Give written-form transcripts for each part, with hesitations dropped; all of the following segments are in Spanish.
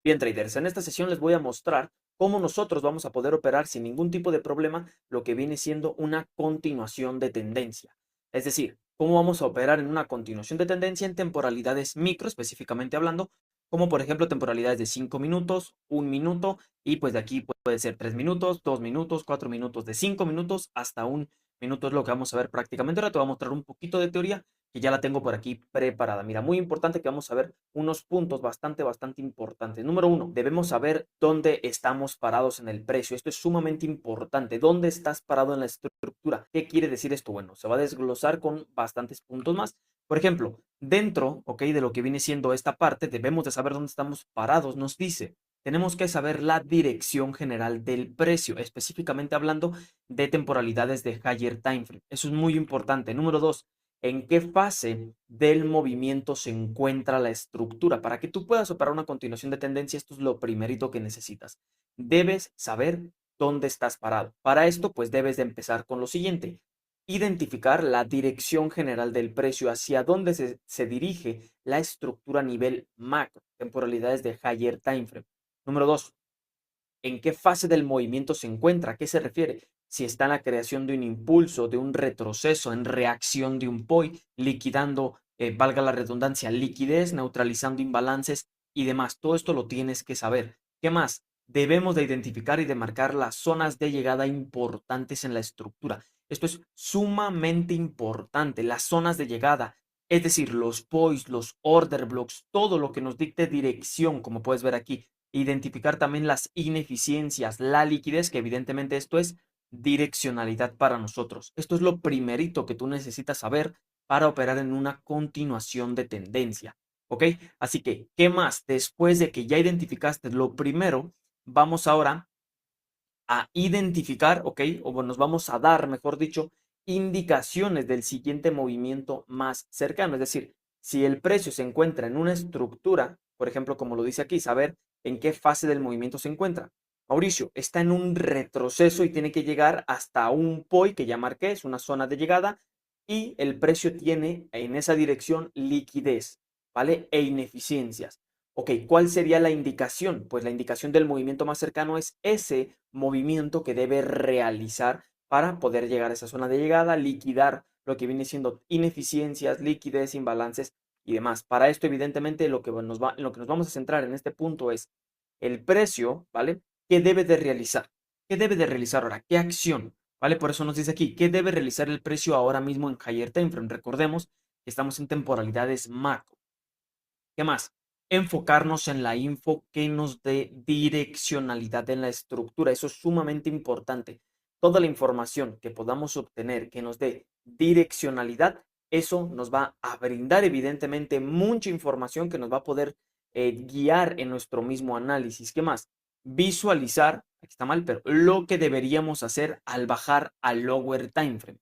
Bien, traders, en esta sesión les voy a mostrar cómo nosotros vamos a poder operar sin ningún tipo de problema lo que viene siendo una continuación de tendencia. Es decir, cómo vamos a operar en una continuación de tendencia en temporalidades micro, específicamente hablando, como por ejemplo temporalidades de 5 minutos, 1 minuto y pues de aquí puede ser 3 minutos, 2 minutos, 4 minutos, de 5 minutos hasta 1 minuto es lo que vamos a ver prácticamente. Ahora te voy a mostrar un poquito de teoría que ya la tengo por aquí preparada. Mira, muy importante que vamos a ver unos puntos bastante importantes. Número uno, debemos saber dónde estamos parados en el precio. Esto es sumamente importante. ¿Dónde estás parado en la estructura? ¿Qué quiere decir esto? Bueno, se va a desglosar con bastantes puntos más. Por ejemplo, dentro, ok, de lo que viene siendo esta parte, debemos de saber dónde estamos parados. Nos dice, tenemos que saber la dirección general del precio, específicamente hablando de temporalidades de higher time frame. Eso es muy importante. Número dos, en qué fase del movimiento se encuentra la estructura. Para que tú puedas operar una continuación de tendencia, esto es lo primerito que necesitas. Debes saber dónde estás parado. Para esto, pues debes de empezar con lo siguiente. Identificar la dirección general del precio, hacia dónde se dirige la estructura a nivel macro, temporalidades de higher time frame. Número dos, en qué fase del movimiento se encuentra, a qué se refiere, si está en la creación de un impulso, de un retroceso, en reacción de un POI, liquidando, valga la redundancia, liquidez, neutralizando imbalances y demás. Todo esto lo tienes que saber. ¿Qué más? Debemos de identificar y de marcar las zonas de llegada importantes en la estructura. Esto es sumamente importante, las zonas de llegada, es decir, los POIs, los order blocks, todo lo que nos dicte dirección, como puedes ver aquí. Identificar también las ineficiencias, la liquidez, que evidentemente esto es direccionalidad para nosotros. Esto es lo primerito que tú necesitas saber para operar en una continuación de tendencia. ¿Ok? Así que, ¿qué más? Después de que ya identificaste lo primero, vamos ahora a identificar, ¿ok? O nos vamos a dar, mejor dicho, indicaciones del siguiente movimiento más cercano. Es decir, si el precio se encuentra en una estructura, por ejemplo, como lo dice aquí, saber en qué fase del movimiento se encuentra. Mauricio, está en un retroceso y tiene que llegar hasta un POI que ya marqué, es una zona de llegada, y el precio tiene en esa dirección liquidez, ¿vale? E ineficiencias. Ok, ¿cuál sería la indicación? Pues la indicación del movimiento más cercano es ese movimiento que debe realizar para poder llegar a esa zona de llegada, liquidar lo que viene siendo ineficiencias, liquidez, imbalances y demás. Para esto, evidentemente, lo que nos vamos a centrar en este punto es el precio, ¿vale? ¿Qué debe de realizar? ¿Qué debe de realizar ahora? ¿Qué acción? ¿Vale? Por eso nos dice aquí, ¿qué debe realizar el precio ahora mismo en higher time frame? Recordemos que estamos en temporalidades macro. ¿Qué más? Enfocarnos en la info que nos dé direccionalidad en la estructura. Eso es sumamente importante. Toda la información que podamos obtener que nos dé direccionalidad, eso nos va a brindar evidentemente mucha información que nos va a poder guiar en nuestro mismo análisis. ¿Qué más? Visualizar, aquí está mal, pero lo que deberíamos hacer al bajar al lower time frame.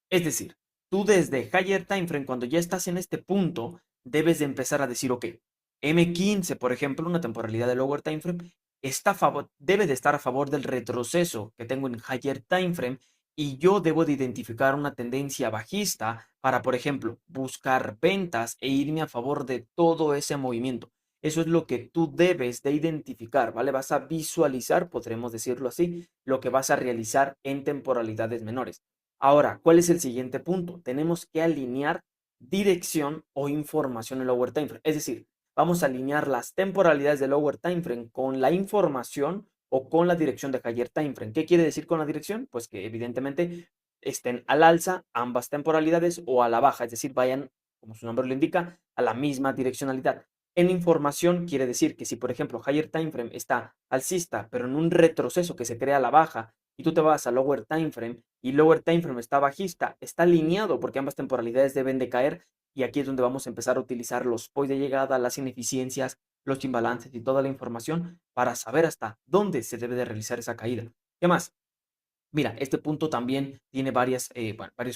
Es decir, tú desde higher time frame, cuando ya estás en este punto, debes de empezar a decir, ok, M15, por ejemplo, una temporalidad de lower time frame, debe de estar a favor del retroceso que tengo en higher time frame y yo debo de identificar una tendencia bajista para, por ejemplo, buscar ventas e irme a favor de todo ese movimiento. Eso es lo que tú debes de identificar, ¿vale? Vas a visualizar, podremos decirlo así, lo que vas a realizar en temporalidades menores. Ahora, ¿cuál es el siguiente punto? Tenemos que alinear dirección o información en lower time frame. Es decir, vamos a alinear las temporalidades de lower time frame con la información o con la dirección de higher time frame. ¿Qué quiere decir con la dirección? Pues que evidentemente estén al alza ambas temporalidades o a la baja, es decir, vayan, como su nombre lo indica, a la misma direccionalidad. En información quiere decir que si, por ejemplo, higher time frame está alcista, pero en un retroceso que se crea a la baja, y tú te vas a lower time frame y lower time frame está bajista, está alineado porque ambas temporalidades deben de caer y aquí es donde vamos a empezar a utilizar los points de llegada, las ineficiencias, los imbalances y toda la información para saber hasta dónde se debe de realizar esa caída. ¿Qué más? Mira, este punto también tiene varios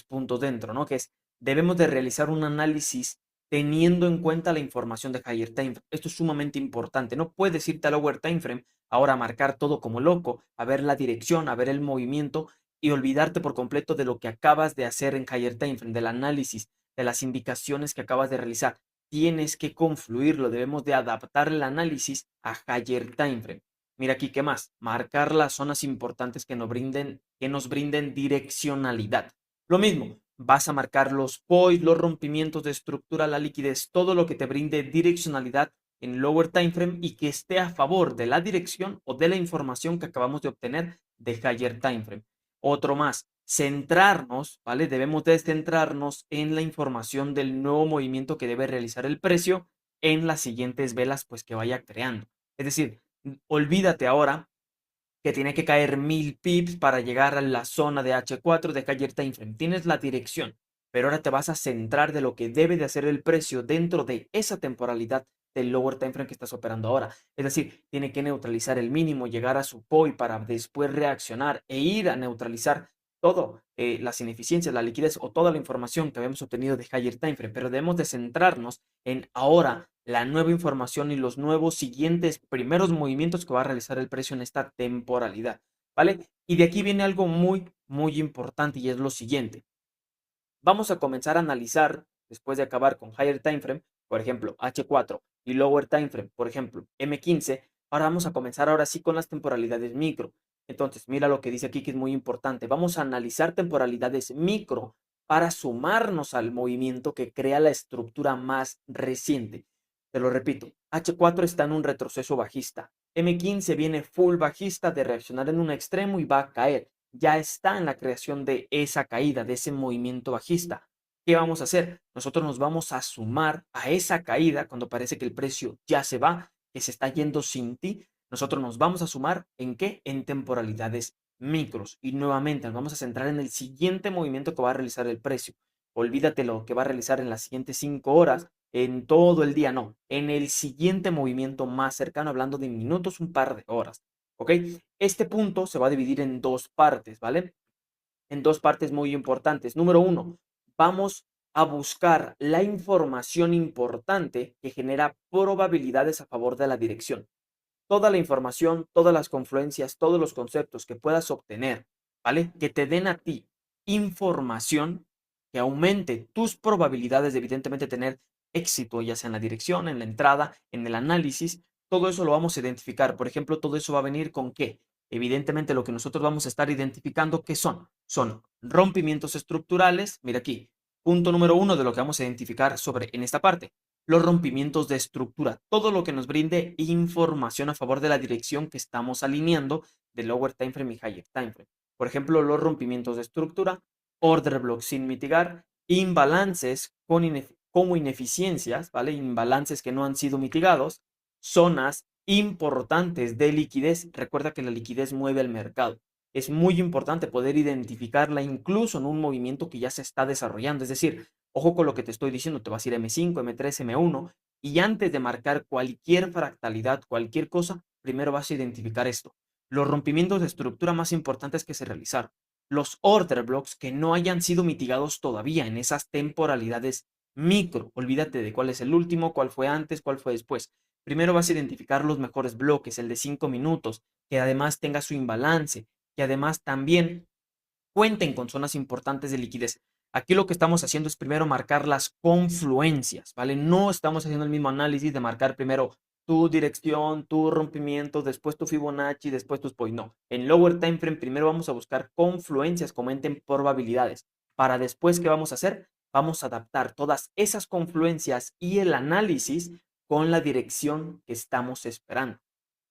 puntos dentro, ¿no? Que es, debemos de realizar un análisis teniendo en cuenta la información de higher time frame. Esto es sumamente importante. No puedes irte a lower time frame ahora a marcar todo como loco, a ver la dirección, a ver el movimiento y olvidarte por completo de lo que acabas de hacer en higher time frame, del análisis, de las indicaciones que acabas de realizar. Tienes que confluirlo, debemos de adaptar el análisis a higher time frame. Mira aquí, ¿qué más? Marcar las zonas importantes que nos brinden direccionalidad. Lo mismo, vas a marcar los POIs, los rompimientos de estructura, la liquidez, todo lo que te brinde direccionalidad en lower time frame y que esté a favor de la dirección o de la información que acabamos de obtener de higher time frame. Otro más, centrarnos, ¿vale? Debemos de centrarnos en la información del nuevo movimiento que debe realizar el precio en las siguientes velas, pues que vaya creando. Es decir, olvídate ahora que tiene que caer 1000 pips para llegar a la zona de H4 de higher time frame. Tienes la dirección, pero ahora te vas a centrar de lo que debe de hacer el precio dentro de esa temporalidad del lower time frame que estás operando ahora. Es decir, tiene que neutralizar el mínimo, llegar a su POI para después reaccionar e ir a neutralizar todo, las ineficiencias, la liquidez o toda la información que habíamos obtenido de higher time frame, pero debemos de centrarnos en ahora la nueva información y los nuevos siguientes primeros movimientos que va a realizar el precio en esta temporalidad, ¿vale? Y de aquí viene algo muy, muy importante y es lo siguiente. Vamos a comenzar a analizar, después de acabar con higher time frame, por ejemplo, H4 y lower time frame, por ejemplo, M15, ahora vamos a comenzar ahora sí con las temporalidades micro. Entonces, mira lo que dice aquí que es muy importante. Vamos a analizar temporalidades micro para sumarnos al movimiento que crea la estructura más reciente. Te lo repito, H4 está en un retroceso bajista. M15 viene full bajista de reaccionar en un extremo y va a caer. Ya está en la creación de esa caída, de ese movimiento bajista. ¿Qué vamos a hacer? Nosotros nos vamos a sumar a esa caída cuando parece que el precio ya se va, que se está yendo sin ti. Nosotros nos vamos a sumar ¿en qué? En temporalidades micros. Y nuevamente nos vamos a centrar en el siguiente movimiento que va a realizar el precio. Olvídate lo que va a realizar en las siguientes 5 horas, en todo el día, no. En el siguiente movimiento más cercano, hablando de minutos, un par de horas. ¿Ok? Este punto se va a dividir en dos partes, ¿vale? En dos partes muy importantes. Número uno, vamos a buscar la información importante que genera probabilidades a favor de la dirección. Toda la información, todas las confluencias, todos los conceptos que puedas obtener, ¿vale? Que te den a ti información que aumente tus probabilidades de evidentemente tener éxito, ya sea en la dirección, en la entrada, en el análisis. Todo eso lo vamos a identificar. Por ejemplo, todo eso va a venir con qué. Evidentemente lo que nosotros vamos a estar identificando, ¿qué son? Son rompimientos estructurales. Mira aquí, punto número uno de lo que vamos a identificar sobre en esta parte, los rompimientos de estructura, todo lo que nos brinde información a favor de la dirección que estamos alineando de lower time frame y higher time frame. Por ejemplo, los rompimientos de estructura, order blocks sin mitigar, imbalances como ineficiencias, ¿vale? Imbalances que no han sido mitigados, zonas importantes de liquidez. Recuerda que la liquidez mueve el mercado. Es muy importante poder identificarla incluso en un movimiento que ya se está desarrollando. Es decir, ojo con lo que te estoy diciendo, te vas a ir M5, M3, M1 y antes de marcar cualquier fractalidad, cualquier cosa, primero vas a identificar esto. Los rompimientos de estructura más importantes que se realizaron. Los order blocks que no hayan sido mitigados todavía en esas temporalidades micro. Olvídate de cuál es el último, cuál fue antes, cuál fue después. Primero vas a identificar los mejores bloques, el de 5 minutos, que además tenga su imbalance, que además también cuenten con zonas importantes de liquidez. Aquí lo que estamos haciendo es primero marcar las confluencias, ¿vale? No estamos haciendo el mismo análisis de marcar primero tu dirección, tu rompimiento, después tu Fibonacci, después tus point. No, en lower time frame primero vamos a buscar confluencias, comenten probabilidades. Para después, ¿qué vamos a hacer? Vamos a adaptar todas esas confluencias y el análisis con la dirección que estamos esperando.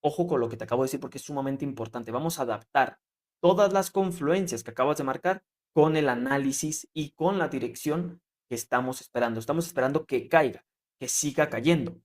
Ojo con lo que te acabo de decir porque es sumamente importante. Vamos a adaptar todas las confluencias que acabas de marcar con el análisis y con la dirección que estamos esperando. Estamos esperando que caiga, que siga cayendo.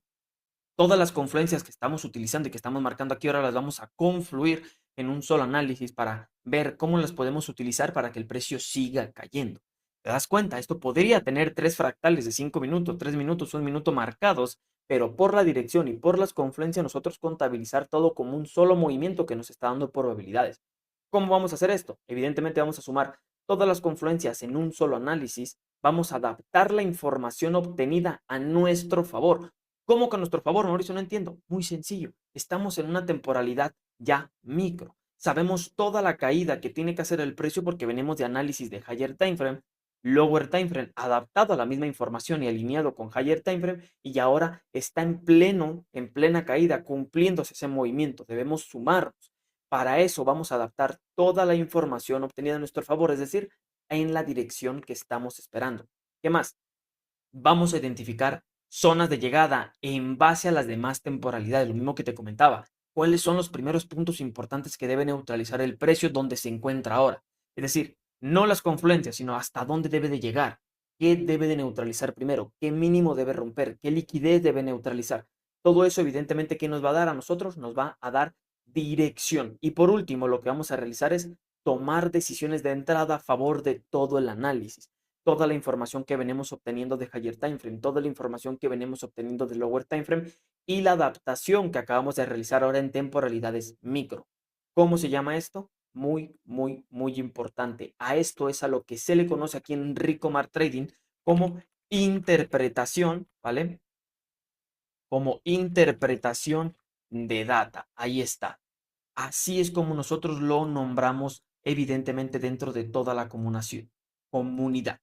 Todas las confluencias que estamos utilizando y que estamos marcando aquí ahora las vamos a confluir en un solo análisis para ver cómo las podemos utilizar para que el precio siga cayendo. ¿Te das cuenta? Esto podría tener 3 fractales de 5 minutos, 3 minutos, 1 minuto marcados, pero por la dirección y por las confluencias nosotros contabilizar todo como un solo movimiento que nos está dando probabilidades. ¿Cómo vamos a hacer esto? Evidentemente vamos a sumar todas las confluencias en un solo análisis, vamos a adaptar la información obtenida a nuestro favor. ¿Cómo que a nuestro favor, Mauricio? No entiendo. Muy sencillo. Estamos en una temporalidad ya micro. Sabemos toda la caída que tiene que hacer el precio porque venimos de análisis de higher time frame lower time frame adaptado a la misma información y alineado con higher time frame, y ahora está en plena caída, cumpliéndose ese movimiento. Debemos sumarnos. Para eso vamos a adaptar toda la información obtenida a nuestro favor, es decir, en la dirección que estamos esperando. ¿Qué más? Vamos a identificar zonas de llegada en base a las demás temporalidades, lo mismo que te comentaba. ¿Cuáles son los primeros puntos importantes que debe neutralizar el precio donde se encuentra ahora? Es decir, no las confluencias, sino hasta dónde debe de llegar, qué debe de neutralizar primero, qué mínimo debe romper, qué liquidez debe neutralizar. Todo eso, evidentemente, ¿qué nos va a dar a nosotros? Nos va a dar dirección. Y por último, lo que vamos a realizar es tomar decisiones de entrada a favor de todo el análisis. Toda la información que venimos obteniendo de higher time frame, toda la información que venimos obteniendo de lower time frame y la adaptación que acabamos de realizar ahora en temporalidades micro. ¿Cómo se llama esto? Muy, muy, muy importante. A esto es a lo que se le conoce aquí en Ricomar Trading como interpretación, ¿vale? Como interpretación de data. Ahí está. Así es como nosotros lo nombramos evidentemente dentro de toda la comunidad.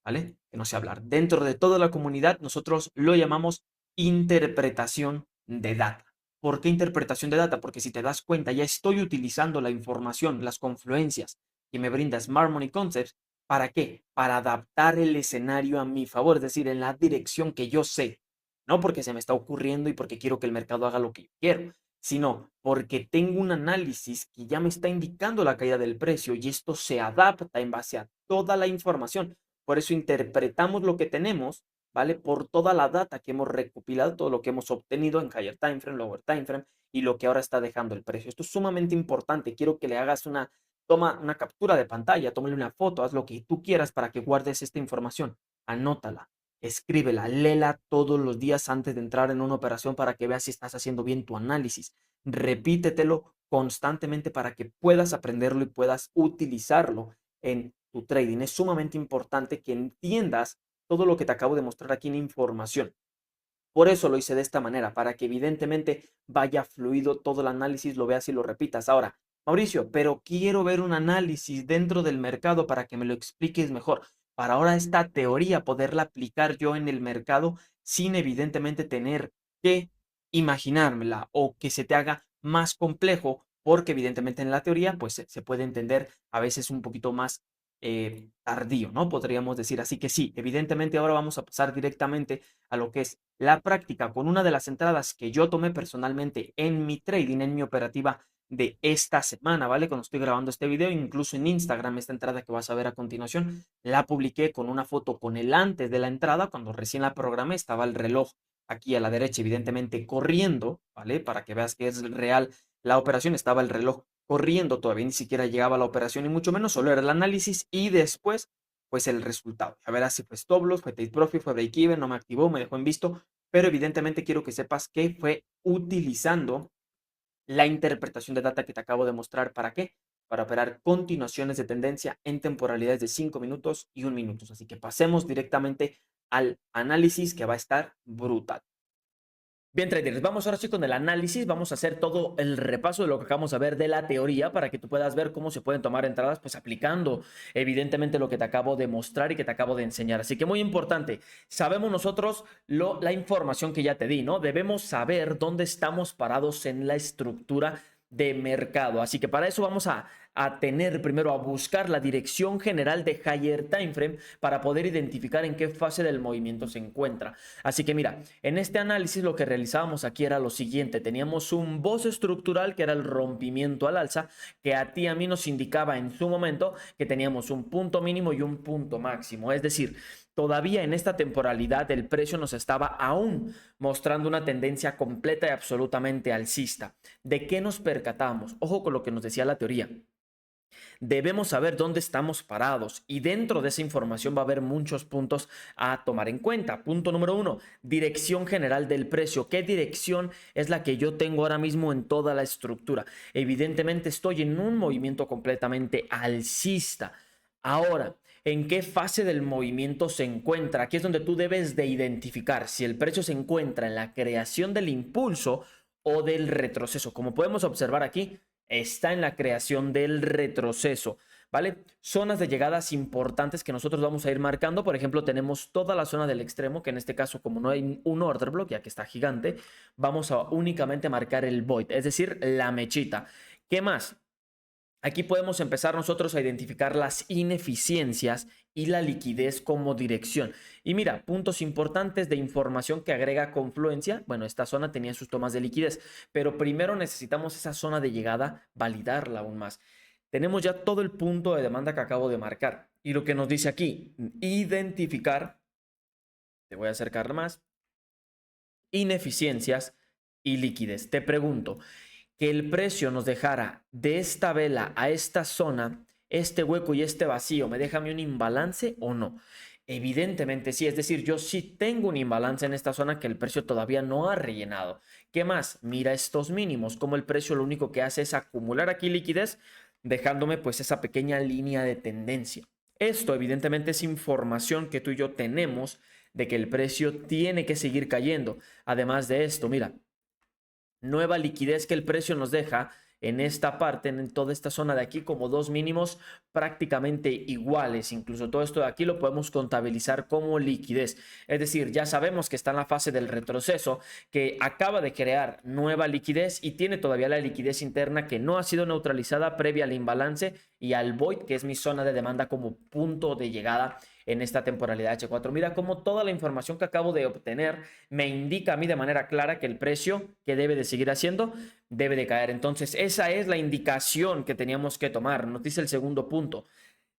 ¿Vale? Que no sé hablar. Dentro de toda la comunidad, nosotros lo llamamos interpretación de data. ¿Por qué interpretación de data? Porque si te das cuenta, ya estoy utilizando la información, las confluencias que me brinda Smart Money Concepts. ¿Para qué? Para adaptar el escenario a mi favor, es decir, en la dirección que yo sé. No porque se me está ocurriendo y porque quiero que el mercado haga lo que yo quiero, sino porque tengo un análisis que ya me está indicando la caída del precio y esto se adapta en base a toda la información. Por eso interpretamos lo que tenemos, ¿vale? Por toda la data que hemos recopilado, todo lo que hemos obtenido en higher time frame, lower time frame y lo que ahora está dejando el precio. Esto es sumamente importante. Quiero que le hagas una captura de pantalla, tómale una foto, haz lo que tú quieras para que guardes esta información. Anótala, escríbela, léela todos los días antes de entrar en una operación para que veas si estás haciendo bien tu análisis. Repítetelo constantemente para que puedas aprenderlo y puedas utilizarlo en tu trading. Es sumamente importante que entiendas todo lo que te acabo de mostrar aquí en información. Por eso lo hice de esta manera, para que evidentemente vaya fluido todo el análisis, lo veas y lo repitas. Ahora, Mauricio, pero quiero ver un análisis dentro del mercado para que me lo expliques mejor. Para ahora esta teoría poderla aplicar yo en el mercado sin evidentemente tener que imaginármela o que se te haga más complejo, porque evidentemente en la teoría pues se puede entender a veces un poquito más tardío, ¿no? Podríamos decir. Así que sí, evidentemente ahora vamos a pasar directamente a lo que es la práctica con una de las entradas que yo tomé personalmente en mi trading, en mi operativa de esta semana, ¿vale? Cuando estoy grabando este video, incluso en Instagram, esta entrada que vas a ver a continuación, la publiqué con una foto con el antes de la entrada, cuando recién la programé, estaba el reloj aquí a la derecha, evidentemente corriendo, ¿vale? Para que veas que es real la operación, estaba el reloj corriendo, todavía ni siquiera llegaba la operación y mucho menos, solo era el análisis y después pues el resultado. A ver si fue stop loss, fue take profit, fue break even, no me activó, me dejó en visto, pero evidentemente quiero que sepas que fue utilizando la interpretación de data que te acabo de mostrar. ¿Para qué? Para operar continuaciones de tendencia en temporalidades de 5 minutos y 1 minuto. Así que pasemos directamente al análisis que va a estar brutal. Bien, traders, vamos ahora sí con el análisis. Vamos a hacer todo el repaso de lo que acabamos de ver de la teoría para que tú puedas ver cómo se pueden tomar entradas, pues aplicando evidentemente lo que te acabo de mostrar y que te acabo de enseñar. Así que muy importante, sabemos nosotros la información que ya te di, ¿no? Debemos saber dónde estamos parados en la estructura de mercado. Así que para eso vamos a tener primero a buscar la dirección general de higher time frame para poder identificar en qué fase del movimiento se encuentra. Así que mira, en este análisis lo que realizábamos aquí era lo siguiente: teníamos un bozo estructural que era el rompimiento al alza, que a ti y a mí nos indicaba en su momento que teníamos un punto mínimo y un punto máximo. Es decir, todavía en esta temporalidad el precio nos estaba aún mostrando una tendencia completa y absolutamente alcista. ¿De qué nos percatamos? Ojo con lo que nos decía la teoría. Debemos saber dónde estamos parados y dentro de esa información va a haber muchos puntos a tomar en cuenta. Punto número 1, dirección general del precio. ¿Qué dirección es la que yo tengo ahora mismo en toda la estructura? Evidentemente estoy en un movimiento completamente alcista. Ahora, ¿en qué fase del movimiento se encuentra? Aquí es donde tú debes de identificar si el precio se encuentra en la creación del impulso o del retroceso. Como podemos observar aquí, está en la creación del retroceso. ¿vale? Zonas de llegadas importantes que nosotros vamos a ir marcando. Por ejemplo, tenemos toda la zona del extremo, que en este caso, como no hay un order block, ya que está gigante, vamos a únicamente marcar el void, es decir, la mechita. ¿Qué más? Aquí podemos empezar nosotros a identificar las ineficiencias y la liquidez como dirección. Y mira, puntos importantes de información que agrega Confluencia. Bueno, esta zona tenía sus tomas de liquidez, pero primero necesitamos esa zona de llegada, validarla aún más. Tenemos ya todo el punto de demanda que acabo de marcar. Y lo que nos dice aquí, identificar, te voy a acercar más, ineficiencias y liquidez. Te pregunto, que el precio nos dejara de esta vela a esta zona, este hueco y este vacío, ¿me deja a mí un imbalance o no? Evidentemente sí, es decir, yo sí tengo un imbalance en esta zona que el precio todavía no ha rellenado. ¿Qué más? Mira estos mínimos, como el precio lo único que hace es acumular aquí liquidez, dejándome pues esa pequeña línea de tendencia. Esto evidentemente es información que tú y yo tenemos de que el precio tiene que seguir cayendo. Además de esto, mira, nueva liquidez que el precio nos deja en esta parte, en toda esta zona de aquí, como dos mínimos prácticamente iguales. Incluso todo esto de aquí lo podemos contabilizar como liquidez. Es decir, ya sabemos que está en la fase del retroceso, que acaba de crear nueva liquidez y tiene todavía la liquidez interna que no ha sido neutralizada previa al imbalance y al void, que es mi zona de demanda como punto de llegada en esta temporalidad H4. Mira cómo toda la información que acabo de obtener me indica a mí de manera clara que el precio que debe de seguir haciendo debe de caer. Entonces, esa es la indicación que teníamos que tomar. Nos dice el segundo punto.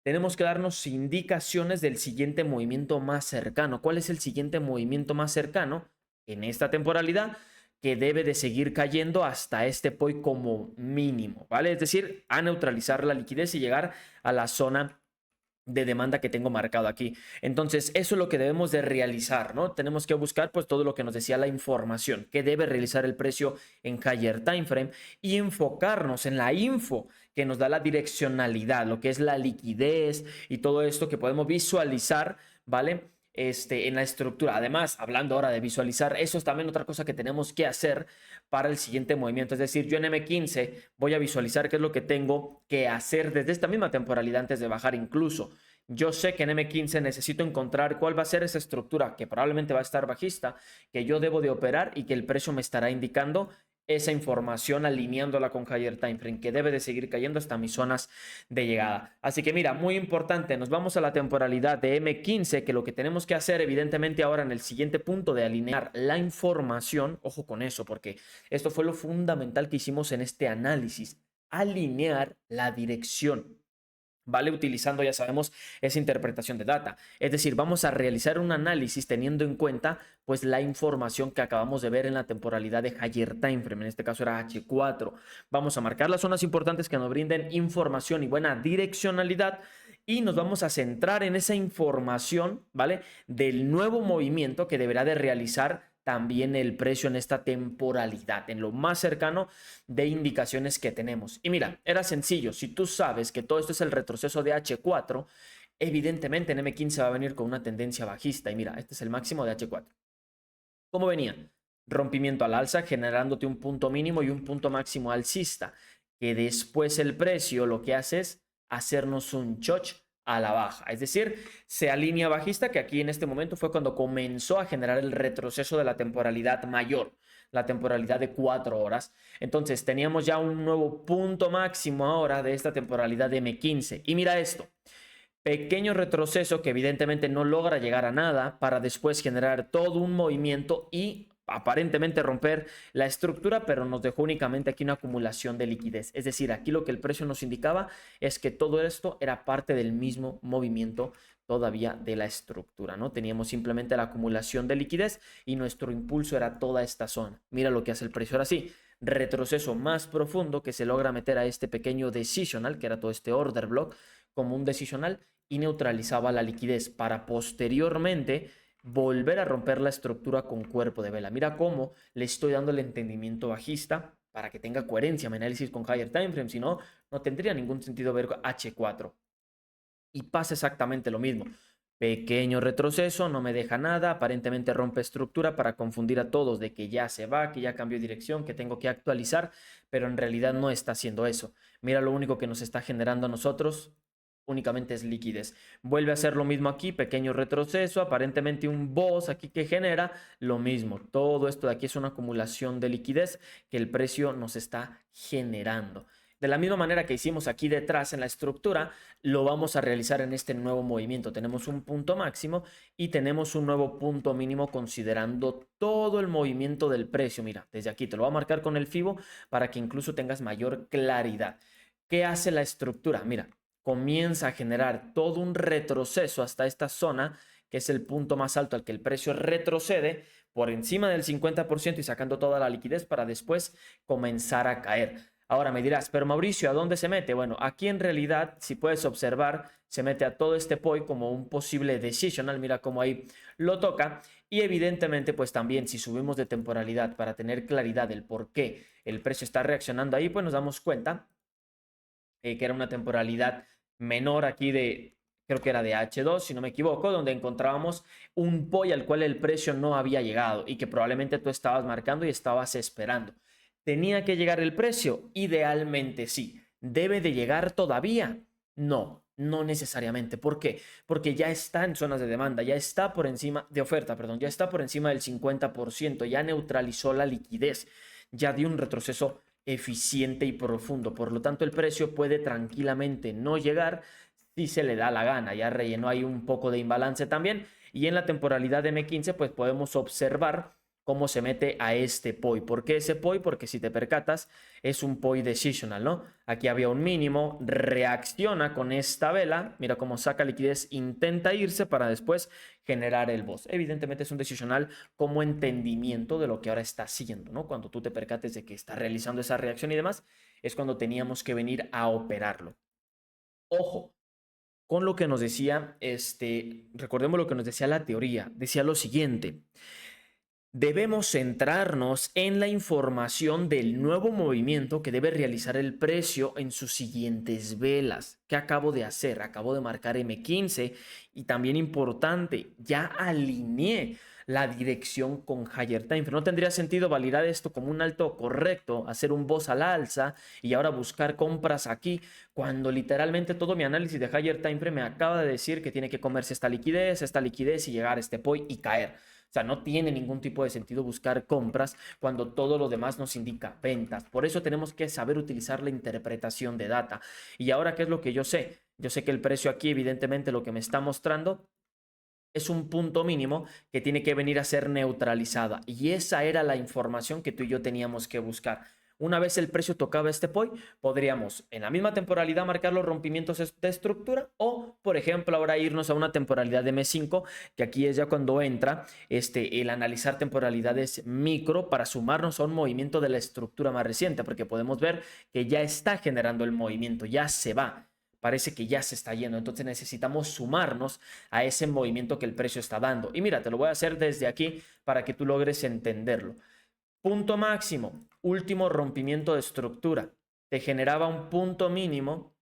Tenemos que darnos indicaciones del siguiente movimiento más cercano. ¿Cuál es el siguiente movimiento más cercano en esta temporalidad? Que debe de seguir cayendo hasta este point como mínimo, ¿vale? Es decir, a neutralizar la liquidez y llegar a la zona de demanda que tengo marcado aquí. Entonces, eso es lo que debemos de realizar, ¿no? Tenemos que buscar pues todo lo que nos decía la información, que debe realizar el precio en higher time frame y enfocarnos en la info que nos da la direccionalidad, lo que es la liquidez y todo esto que podemos visualizar, ¿vale? En la estructura. Además, hablando ahora de visualizar, eso es también otra cosa que tenemos que hacer para el siguiente movimiento. Es decir, yo en M15 voy a visualizar qué es lo que tengo que hacer desde esta misma temporalidad antes de bajar incluso. Yo sé que en M15 necesito encontrar cuál va a ser esa estructura que probablemente va a estar bajista, que yo debo de operar y que el precio me estará indicando esa información alineándola con higher time frame, que debe de seguir cayendo hasta mis zonas de llegada. Así que mira, muy importante, nos vamos a la temporalidad de M15, que lo que tenemos que hacer evidentemente ahora en el siguiente punto de alinear la información, ojo con eso, porque esto fue lo fundamental que hicimos en este análisis, alinear la dirección. ¿Vale? Utilizando, ya sabemos, esa interpretación de data. Es decir, vamos a realizar un análisis teniendo en cuenta pues la información que acabamos de ver en la temporalidad de higher time frame, en este caso era H4. Vamos a marcar las zonas importantes que nos brinden información y buena direccionalidad y nos vamos a centrar en esa información, ¿vale? Del nuevo movimiento que deberá de realizar también el precio en esta temporalidad, en lo más cercano de indicaciones que tenemos. Y mira, era sencillo, si tú sabes que todo esto es el retroceso de H4, evidentemente en M15 va a venir con una tendencia bajista. Y mira, este es el máximo de H4. ¿Cómo venía? Rompimiento al alza, generándote un punto mínimo y un punto máximo alcista, que después el precio lo que hace es hacernos un choch a la baja, es decir, se alinea bajista, que aquí en este momento fue cuando comenzó a generar el retroceso de la temporalidad mayor, la temporalidad de 4 horas. Entonces teníamos ya un nuevo punto máximo ahora de esta temporalidad de M15. Y mira esto, pequeño retroceso que evidentemente no logra llegar a nada para después generar todo un movimiento y aparentemente romper la estructura, pero nos dejó únicamente aquí una acumulación de liquidez. Es decir, aquí lo que el precio nos indicaba es que todo esto era parte del mismo movimiento todavía de la estructura, ¿no? Teníamos simplemente la acumulación de liquidez y nuestro impulso era toda esta zona. Mira lo que hace el precio ahora sí. Retroceso más profundo que se logra meter a este pequeño decisional, que era todo este order block, como un decisional y neutralizaba la liquidez para posteriormente volver a romper la estructura con cuerpo de vela. Mira cómo le estoy dando el entendimiento bajista para que tenga coherencia mi análisis con higher time frame, si no, no tendría ningún sentido ver H4. Y pasa exactamente lo mismo. Pequeño retroceso, no me deja nada, aparentemente rompe estructura para confundir a todos de que ya se va, que ya cambió de dirección, que tengo que actualizar, pero en realidad no está haciendo eso. Mira lo único que nos está generando a nosotros, únicamente es liquidez. Vuelve a hacer lo mismo aquí, pequeño retroceso, aparentemente un boss aquí que genera lo mismo. Todo esto de aquí es una acumulación de liquidez que el precio nos está generando. De la misma manera que hicimos aquí detrás en la estructura, lo vamos a realizar en este nuevo movimiento. Tenemos un punto máximo y tenemos un nuevo punto mínimo considerando todo el movimiento del precio. Mira, desde aquí te lo voy a marcar con el Fibo para que incluso tengas mayor claridad. ¿Qué hace la estructura? Mira, comienza a generar todo un retroceso hasta esta zona, que es el punto más alto al que el precio retrocede por encima del 50% y sacando toda la liquidez para después comenzar a caer. Ahora me dirás, pero Mauricio, ¿a dónde se mete? Bueno, aquí en realidad, si puedes observar, se mete a todo este POI como un posible decisional. Mira cómo ahí lo toca. Y evidentemente, pues también si subimos de temporalidad para tener claridad del por qué el precio está reaccionando ahí, pues nos damos cuenta que era una temporalidad menor aquí de, creo que era de H2, si no me equivoco, donde encontrábamos un POI al cual el precio no había llegado y que probablemente tú estabas marcando y estabas esperando. ¿Tenía que llegar el precio? Idealmente sí. ¿Debe de llegar todavía? No, no necesariamente. ¿Por qué? Porque ya está en zonas de demanda, ya está por encima de oferta, perdón, ya está por encima del 50%, ya neutralizó la liquidez, ya dio un retroceso eficiente y profundo. Por lo tanto, el precio puede tranquilamente no llegar si se le da la gana. Ya rellenó ahí un poco de imbalance también. Y en la temporalidad de M15, pues podemos observar cómo se mete a este POI. ¿Por qué ese POI? Porque si te percatas, es un POI decisional, ¿no? Aquí había un mínimo, reacciona con esta vela, mira cómo saca liquidez, intenta irse para después generar el boss. Evidentemente es un decisional como entendimiento de lo que ahora está haciendo, ¿no? Cuando tú te percates de que está realizando esa reacción y demás, es cuando teníamos que venir a operarlo. Ojo, con lo que nos decía, recordemos lo que nos decía la teoría, decía lo siguiente. Debemos centrarnos en la información del nuevo movimiento que debe realizar el precio en sus siguientes velas. ¿Qué acabo de hacer? Acabo de marcar M15 y también importante, ya alineé la dirección con Higher Time Frame. No tendría sentido validar esto como un alto correcto, hacer un boss al alza y ahora buscar compras aquí, cuando literalmente todo mi análisis de Higher Time Frame me acaba de decir que tiene que comerse esta liquidez y llegar a este POI y caer. O sea, no tiene ningún tipo de sentido buscar compras cuando todo lo demás nos indica ventas. Por eso tenemos que saber utilizar la interpretación de data. Y ahora, ¿qué es lo que yo sé? Yo sé que el precio aquí, evidentemente, lo que me está mostrando es un punto mínimo que tiene que venir a ser neutralizada. Y esa era la información que tú y yo teníamos que buscar. Una vez el precio tocaba este POI, podríamos en la misma temporalidad marcar los rompimientos de estructura o, por ejemplo, ahora irnos a una temporalidad de M5, que aquí es ya cuando entra el analizar temporalidades micro para sumarnos a un movimiento de la estructura más reciente, porque podemos ver que ya está generando el movimiento, ya se va. Parece que ya se está yendo, entonces necesitamos sumarnos a ese movimiento que el precio está dando. Y mira, te lo voy a hacer desde aquí para que tú logres entenderlo. Punto máximo, último rompimiento de estructura. Te generaba un punto mínimo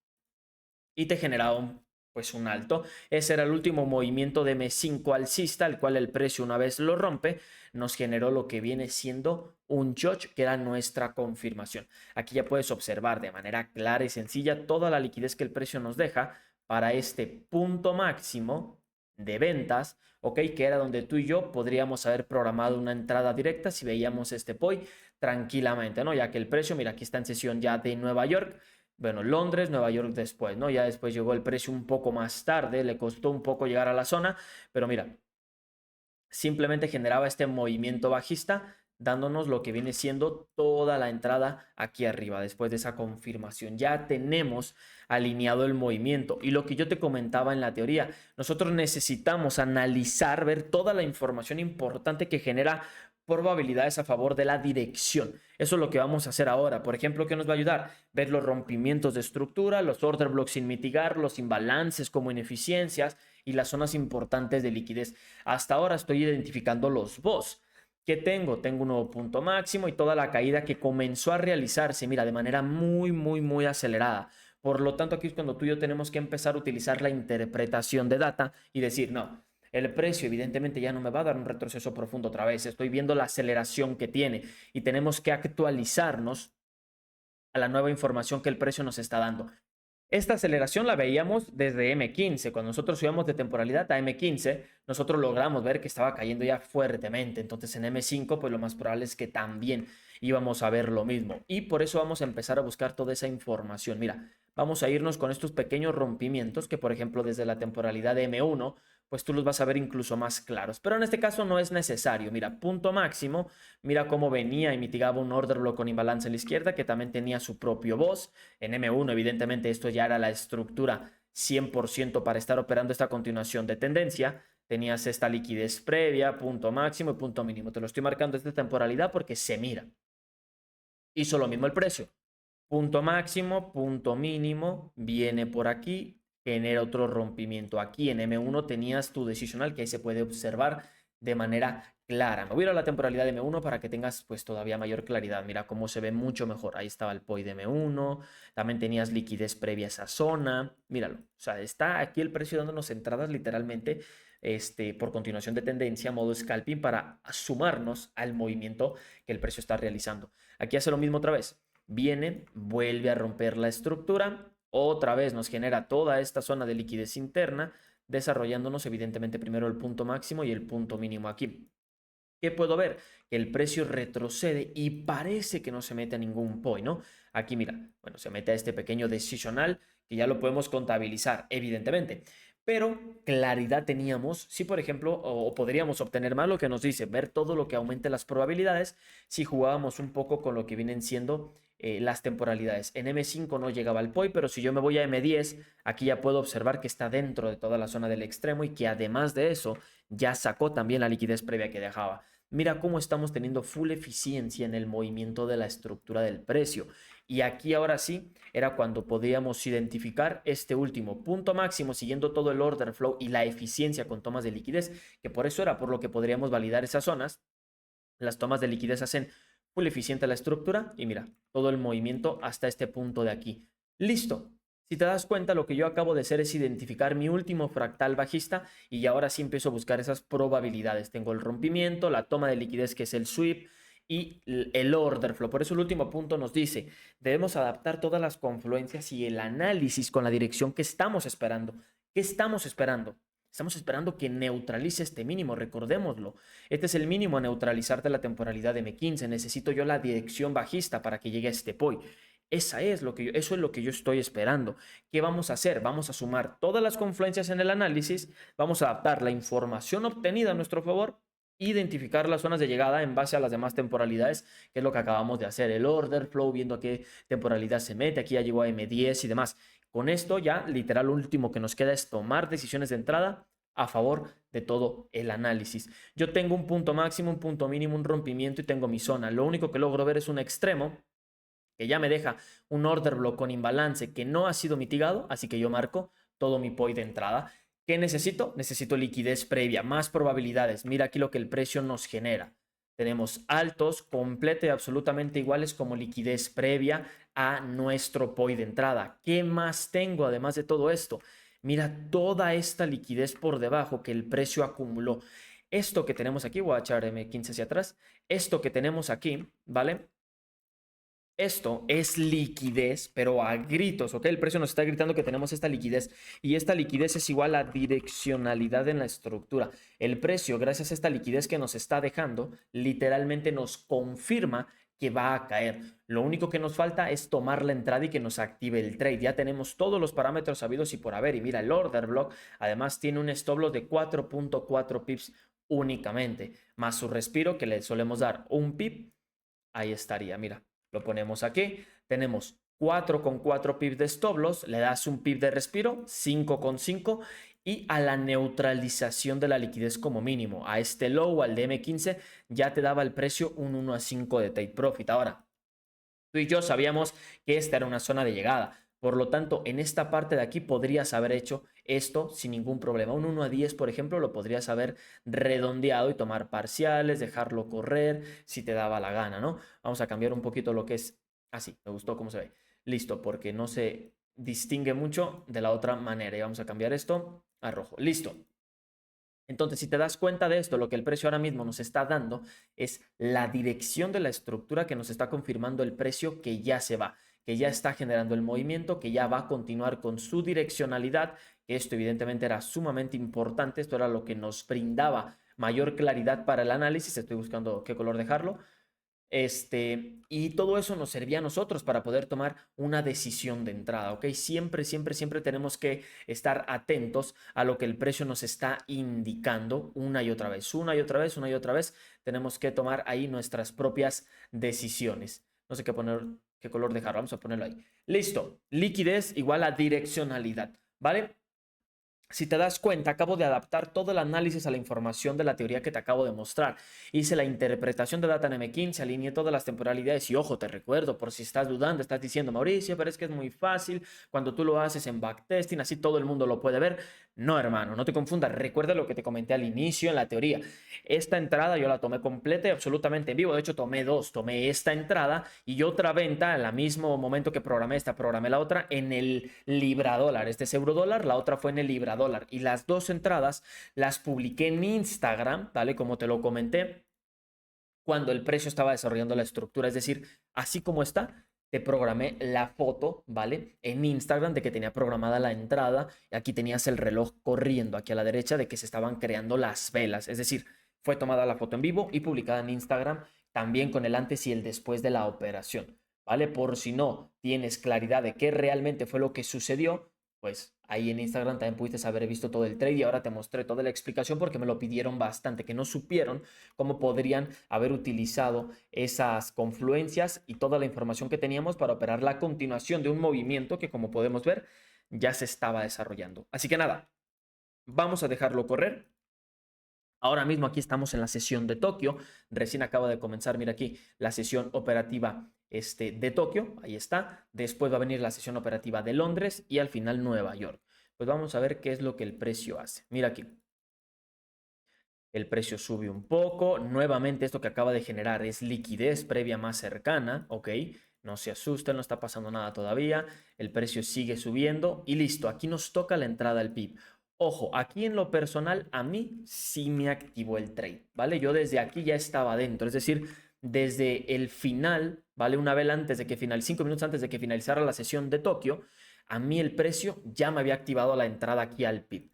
y te generaba un alto. Ese era el último movimiento de M5 alcista, el cual el precio, una vez lo rompe, nos generó lo que viene siendo un Judge, que era nuestra confirmación. Aquí ya puedes observar de manera clara y sencilla toda la liquidez que el precio nos deja para este punto máximo de ventas, ¿ok? Que era donde tú y yo podríamos haber programado una entrada directa si veíamos este POI tranquilamente, ¿no? Ya que el precio, mira, aquí está en sesión ya de Nueva York. Bueno, Londres, Nueva York después, ¿no? Ya después llegó el precio un poco más tarde, le costó un poco llegar a la zona, pero mira, simplemente generaba este movimiento bajista, dándonos lo que viene siendo toda la entrada aquí arriba, después de esa confirmación. Ya tenemos alineado el movimiento. Y lo que yo te comentaba en la teoría, nosotros necesitamos analizar, ver toda la información importante que genera probabilidades a favor de la dirección. Eso es lo que vamos a hacer ahora. Por ejemplo, ¿qué nos va a ayudar? Ver los rompimientos de estructura, los order blocks sin mitigar, los imbalances como ineficiencias y las zonas importantes de liquidez. Hasta ahora estoy identificando los BOS. ¿Qué tengo? Tengo un nuevo punto máximo y toda la caída que comenzó a realizarse, mira, de manera muy acelerada. Por lo tanto, aquí es cuando tú y yo tenemos que empezar a utilizar la interpretación de data y decir, no, el precio evidentemente ya no me va a dar un retroceso profundo otra vez. Estoy viendo la aceleración que tiene y tenemos que actualizarnos a la nueva información que el precio nos está dando. Esta aceleración la veíamos desde M15. Cuando nosotros subíamos de temporalidad a M15, nosotros logramos ver que estaba cayendo ya fuertemente. Entonces en M5, pues lo más probable es que también íbamos a ver lo mismo. Y por eso vamos a empezar a buscar toda esa información. Mira, vamos a irnos con estos pequeños rompimientos que, por ejemplo, desde la temporalidad de M1, pues tú los vas a ver incluso más claros. Pero en este caso no es necesario. Mira, punto máximo. Mira cómo venía y mitigaba un order block con imbalance a la izquierda, que también tenía su propio boss. En M1, evidentemente, esto ya era la estructura 100% para estar operando esta continuación de tendencia. Tenías esta liquidez previa, punto máximo y punto mínimo. Te lo estoy marcando esta temporalidad porque se mira. Hizo lo mismo el precio. Punto máximo, punto mínimo, viene por aquí, genera otro rompimiento. Aquí en M1 tenías tu decisional que ahí se puede observar de manera clara. Me voy a ir a la temporalidad de M1 para que tengas pues todavía mayor claridad. Mira cómo se ve mucho mejor. Ahí estaba el POI de M1, también tenías liquidez previa a esa zona. Míralo, o sea, está aquí el precio dándonos entradas literalmente por continuación de tendencia, modo scalping, para sumarnos al movimiento que el precio está realizando. Aquí hace lo mismo otra vez. Viene, vuelve a romper la estructura, otra vez nos genera toda esta zona de liquidez interna, desarrollándonos evidentemente primero el punto máximo y el punto mínimo aquí. ¿Qué puedo ver? Que el precio retrocede y parece que no se mete a ningún point, ¿no? Aquí mira, bueno, se mete a este pequeño decisional que ya lo podemos contabilizar, evidentemente. Pero claridad teníamos si, por ejemplo, o podríamos obtener más lo que nos dice, ver todo lo que aumente las probabilidades si jugábamos un poco con lo que vienen siendo las temporalidades. En M5 no llegaba al POI, pero si yo me voy a M10, aquí ya puedo observar que está dentro de toda la zona del extremo y que además de eso ya sacó también la liquidez previa que dejaba. Mira cómo estamos teniendo full eficiencia en el movimiento de la estructura del precio. Y aquí ahora sí era cuando podíamos identificar este último punto máximo siguiendo todo el order flow y la eficiencia con tomas de liquidez, que por eso era por lo que podríamos validar esas zonas. Las tomas de liquidez hacen full eficiente la estructura y mira, todo el movimiento hasta este punto de aquí. Listo. Si te das cuenta, lo que yo acabo de hacer es identificar mi último fractal bajista y ahora sí empiezo a buscar esas probabilidades. Tengo el rompimiento, la toma de liquidez que es el sweep y el order flow. Por eso el último punto nos dice, debemos adaptar todas las confluencias y el análisis con la dirección que estamos esperando. ¿Qué estamos esperando? Estamos esperando que neutralice este mínimo, recordémoslo. Este es el mínimo a neutralizar de la temporalidad de M15. Necesito yo la dirección bajista para que llegue a este POI. Eso es lo que yo estoy esperando. ¿Qué vamos a hacer? Vamos a sumar todas las confluencias en el análisis, vamos a adaptar la información obtenida a nuestro favor, identificar las zonas de llegada en base a las demás temporalidades, que es lo que acabamos de hacer, el order flow, viendo a qué temporalidad se mete, aquí ya llegó a M10 y demás. Con esto ya, literal, lo último que nos queda es tomar decisiones de entrada a favor de todo el análisis. Yo tengo un punto máximo, un punto mínimo, un rompimiento y tengo mi zona. Lo único que logro ver es un extremo que ya me deja un order block con imbalance que no ha sido mitigado, así que yo marco todo mi POI de entrada. ¿Qué necesito? Necesito liquidez previa, más probabilidades. Mira aquí lo que el precio nos genera. Tenemos altos, completo y absolutamente iguales como liquidez previa a nuestro POI de entrada. ¿Qué más tengo además de todo esto? Mira toda esta liquidez por debajo que el precio acumuló. Esto que tenemos aquí, voy a echar M15 hacia atrás, esto que tenemos aquí, ¿vale? Esto es liquidez, pero a gritos, ¿ok? El precio nos está gritando que tenemos esta liquidez y esta liquidez es igual a direccionalidad en la estructura. El precio, gracias a esta liquidez que nos está dejando, literalmente nos confirma que va a caer. Lo único que nos falta es tomar la entrada y que nos active el trade. Ya tenemos todos los parámetros sabidos y por haber. Y mira, el order block además tiene un stop loss de 4.4 pips únicamente, más su respiro que le solemos dar un pip. Ahí estaría, mira. Lo ponemos aquí. Tenemos 4,4 pips de stop loss. Le das un pip de respiro, 5,5. Y a la neutralización de la liquidez como mínimo. A este low, al de M15, ya te daba el precio un 1 a 5 de take profit. Ahora, tú y yo sabíamos que esta era una zona de llegada. Por lo tanto, en esta parte de aquí podrías haber hecho esto sin ningún problema. Un 1 a 10, por ejemplo, lo podrías haber redondeado y tomar parciales, dejarlo correr si te daba la gana, ¿no? Vamos a cambiar un poquito lo que es así. Me gustó cómo se ve. Listo, porque no se distingue mucho de la otra manera. Y vamos a cambiar esto a rojo. Listo. Entonces, si te das cuenta de esto, lo que el precio ahora mismo nos está dando es la dirección de la estructura que nos está confirmando el precio que ya se va, que ya está generando el movimiento, que ya va a continuar con su direccionalidad. Esto evidentemente era sumamente importante, esto era lo que nos brindaba mayor claridad para el análisis. Estoy buscando qué color dejarlo. Y todo eso nos servía a nosotros para poder tomar una decisión de entrada, ¿ok? Siempre, siempre, siempre tenemos que estar atentos a lo que el precio nos está indicando una y otra vez, una y otra vez, una y otra vez. Tenemos que tomar ahí nuestras propias decisiones. No sé qué poner, qué color dejar, vamos a ponerlo ahí. Listo, liquidez igual a direccionalidad, ¿vale? Si te das cuenta, acabo de adaptar todo el análisis a la información de la teoría que te acabo de mostrar. Hice la interpretación de data en M15, alineé todas las temporalidades y ojo, te recuerdo, por si estás dudando, estás diciendo, Mauricio, pero es que es muy fácil cuando tú lo haces en backtesting, así todo el mundo lo puede ver. No, hermano, no te confundas. Recuerda lo que te comenté al inicio en la teoría. Esta entrada yo la tomé completa y absolutamente en vivo. De hecho, tomé dos. Tomé esta entrada y otra venta en el mismo momento que programé esta, programé la otra en el Libra dólar. Este es euro dólar, la otra fue en el Libra dólar. Y las dos entradas las publiqué en Instagram, ¿vale? Como te lo comenté, cuando el precio estaba desarrollando la estructura. Es decir, así como está, te programé la foto, ¿vale? En Instagram de que tenía programada la entrada. Y aquí tenías el reloj corriendo aquí a la derecha de que se estaban creando las velas. Es decir, fue tomada la foto en vivo y publicada en Instagram también con el antes y el después de la operación, ¿vale? Por si no tienes claridad de qué realmente fue lo que sucedió, pues ahí en Instagram también pudiste haber visto todo el trade y ahora te mostré toda la explicación porque me lo pidieron bastante, que no supieron cómo podrían haber utilizado esas confluencias y toda la información que teníamos para operar la continuación de un movimiento que, como podemos ver, ya se estaba desarrollando. Así que nada, vamos a dejarlo correr. Ahora mismo aquí estamos en la sesión de Tokio. Recién acaba de comenzar, mira aquí, la sesión operativa de Tokio. Ahí está. Después va a venir la sesión operativa de Londres y al final Nueva York. Pues vamos a ver qué es lo que el precio hace. Mira aquí. El precio sube un poco. Nuevamente esto que acaba de generar es liquidez previa más cercana. Ok. No se asusten, no está pasando nada todavía. El precio sigue subiendo y listo. Aquí nos toca la entrada al PIB. Ojo, aquí en lo personal a mí sí me activó el trade, ¿vale? Yo desde aquí ya estaba dentro, es decir, desde el final, ¿vale? Una vez antes de que 5 minutos antes de que finalizara la sesión de Tokio, a mí el precio ya me había activado la entrada aquí al PIB.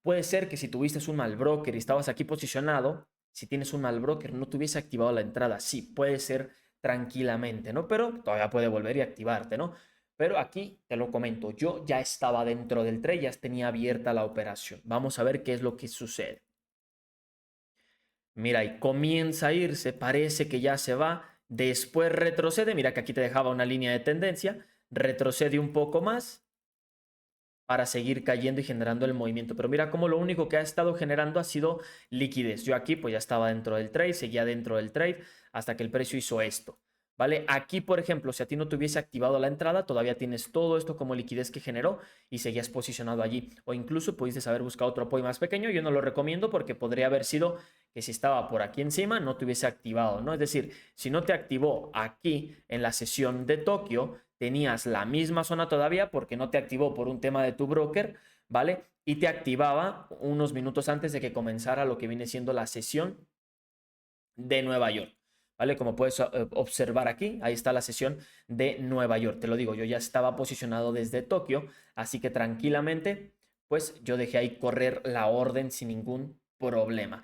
Puede ser que si tuviste un mal broker y estabas aquí posicionado, si tienes un mal broker no te hubiese activado la entrada. Sí, puede ser tranquilamente, ¿no? Pero todavía puede volver y activarte, ¿no? Pero aquí te lo comento, yo ya estaba dentro del trade, ya tenía abierta la operación. Vamos a ver qué es lo que sucede. Mira, y comienza a irse, parece que ya se va, después retrocede, mira que aquí te dejaba una línea de tendencia, retrocede un poco más para seguir cayendo y generando el movimiento. Pero mira cómo lo único que ha estado generando ha sido liquidez. Yo aquí pues ya estaba dentro del trade, seguía dentro del trade hasta que el precio hizo esto. ¿Vale? Aquí, por ejemplo, si a ti no te hubiese activado la entrada, todavía tienes todo esto como liquidez que generó y seguías posicionado allí. O incluso pudiste haber buscado otro apoyo más pequeño. Yo no lo recomiendo porque podría haber sido que si estaba por aquí encima no te hubiese activado, ¿no? Es decir, si no te activó aquí en la sesión de Tokio, tenías la misma zona todavía porque no te activó por un tema de tu broker, ¿vale? Y te activaba unos minutos antes de que comenzara lo que viene siendo la sesión de Nueva York. ¿Vale? Como puedes observar aquí, ahí está la sesión de Nueva York. Te lo digo, yo ya estaba posicionado desde Tokio, así que tranquilamente, pues yo dejé ahí correr la orden sin ningún problema.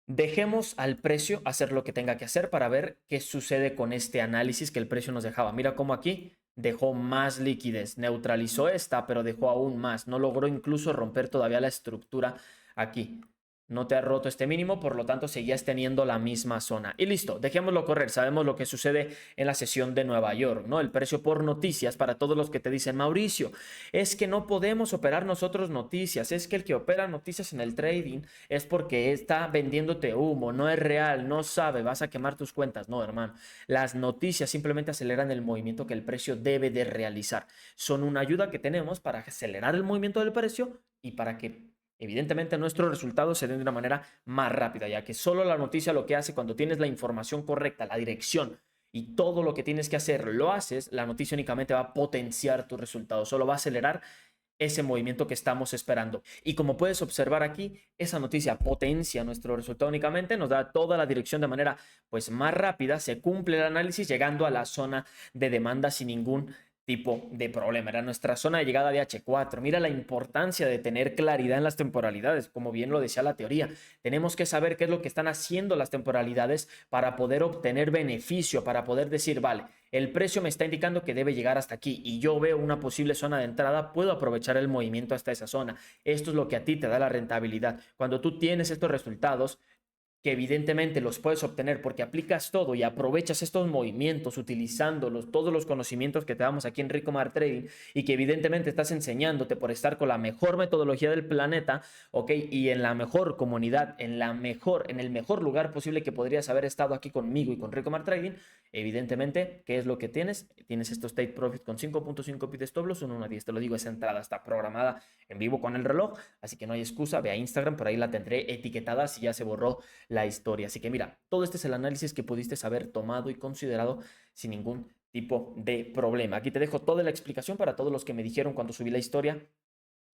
Dejemos al precio hacer lo que tenga que hacer para ver qué sucede con este análisis que el precio nos dejaba. Mira cómo aquí dejó más liquidez, neutralizó esta, pero dejó aún más. No logró incluso romper todavía la estructura aquí. No te ha roto este mínimo, por lo tanto seguías teniendo la misma zona. Y listo, dejémoslo correr. Sabemos lo que sucede en la sesión de Nueva York, ¿no? El precio por noticias para todos los que te dicen, Mauricio, es que no podemos operar nosotros noticias. Es que el que opera noticias en el trading es porque está vendiéndote humo, no es real, no sabe, vas a quemar tus cuentas. No, hermano. Las noticias simplemente aceleran el movimiento que el precio debe de realizar. Son una ayuda que tenemos para acelerar el movimiento del precio y para que evidentemente nuestros resultados se den de una manera más rápida, ya que solo la noticia lo que hace cuando tienes la información correcta, la dirección y todo lo que tienes que hacer lo haces, la noticia únicamente va a potenciar tus resultados, solo va a acelerar ese movimiento que estamos esperando. Y como puedes observar aquí, esa noticia potencia nuestro resultado únicamente, nos da toda la dirección de manera pues más rápida, se cumple el análisis llegando a la zona de demanda sin ningún tipo de problema. Era nuestra zona de llegada de H4. Mira la importancia de tener claridad en las temporalidades, como bien lo decía la teoría. Tenemos que saber qué es lo que están haciendo las temporalidades para poder obtener beneficio, para poder decir, vale, el precio me está indicando que debe llegar hasta aquí y yo veo una posible zona de entrada, puedo aprovechar el movimiento hasta esa zona. Esto es lo que a ti te da la rentabilidad. Cuando tú tienes estos resultados, que evidentemente los puedes obtener porque aplicas todo y aprovechas estos movimientos utilizándolos, todos los conocimientos que te damos aquí en Ricomart Trading y que evidentemente estás enseñándote por estar con la mejor metodología del planeta, ¿ok? Y en la mejor comunidad, en el mejor lugar posible que podrías haber estado aquí conmigo y con Ricomart Trading, evidentemente, ¿qué es lo que tienes? Tienes estos take profit con 5.5 pip de stop loss, un 1 a 10, te lo digo, esa entrada está programada en vivo con el reloj, así que no hay excusa, ve a Instagram, por ahí la tendré etiquetada si ya se borró la historia. Así que mira, todo este es el análisis que pudiste haber tomado y considerado sin ningún tipo de problema. Aquí te dejo toda la explicación para todos los que me dijeron cuando subí la historia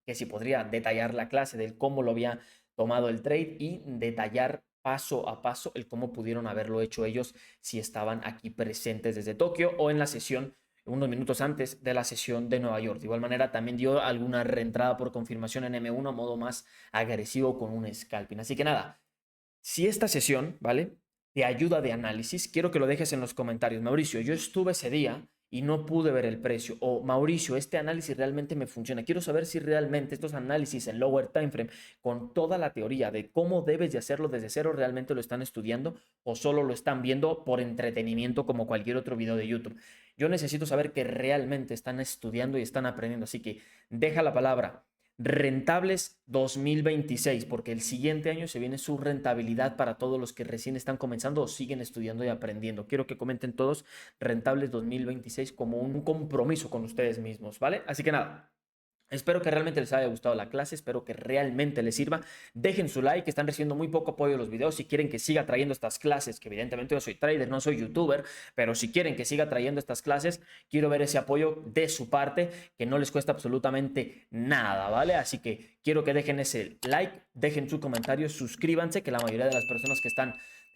que si podría detallar la clase del cómo lo había tomado el trade y detallar paso a paso el cómo pudieron haberlo hecho ellos si estaban aquí presentes desde Tokio o en la sesión unos minutos antes de la sesión de Nueva York. De igual manera, también dio alguna reentrada por confirmación en M1 a modo más agresivo con un scalping. Así que nada, si esta sesión, ¿vale?, te ayuda de análisis, quiero que lo dejes en los comentarios. Mauricio, yo estuve ese día y no pude ver el precio. O Mauricio, este análisis realmente me funciona. Quiero saber si realmente estos análisis en lower time frame, con toda la teoría de cómo debes de hacerlo desde cero, realmente lo están estudiando o solo lo están viendo por entretenimiento como cualquier otro video de YouTube. Yo necesito saber que realmente están estudiando y están aprendiendo. Así que deja la palabra rentables 2026, porque el siguiente año se viene su rentabilidad para todos los que recién están comenzando o siguen estudiando y aprendiendo. Quiero que comenten todos rentables 2026 como un compromiso con ustedes mismos, ¿vale? Así que nada, espero que realmente les haya gustado la clase, espero que realmente les sirva. Dejen su like, están recibiendo muy poco apoyo en los videos. Si quieren que siga trayendo estas clases, que evidentemente yo soy trader, no soy youtuber, pero si quieren que siga trayendo estas clases, quiero ver ese apoyo de su parte, que no les cuesta absolutamente nada, ¿vale? Así que quiero que dejen ese like, dejen su comentario, suscríbanse, que la mayoría de las personas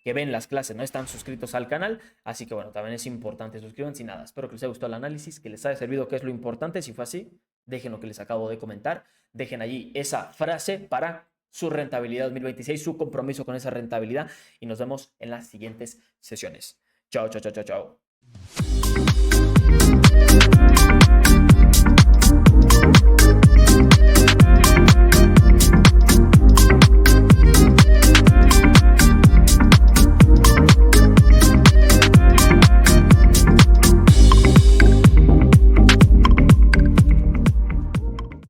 que ven las clases no están suscritos al canal, así que bueno, también es importante suscríbanse y nada, espero que les haya gustado el análisis, que les haya servido, que es lo importante. Si fue así, dejen lo que les acabo de comentar, dejen allí esa frase para su rentabilidad 2026, su compromiso con esa rentabilidad y nos vemos en las siguientes sesiones. Chao, chao, chao, chao, chao.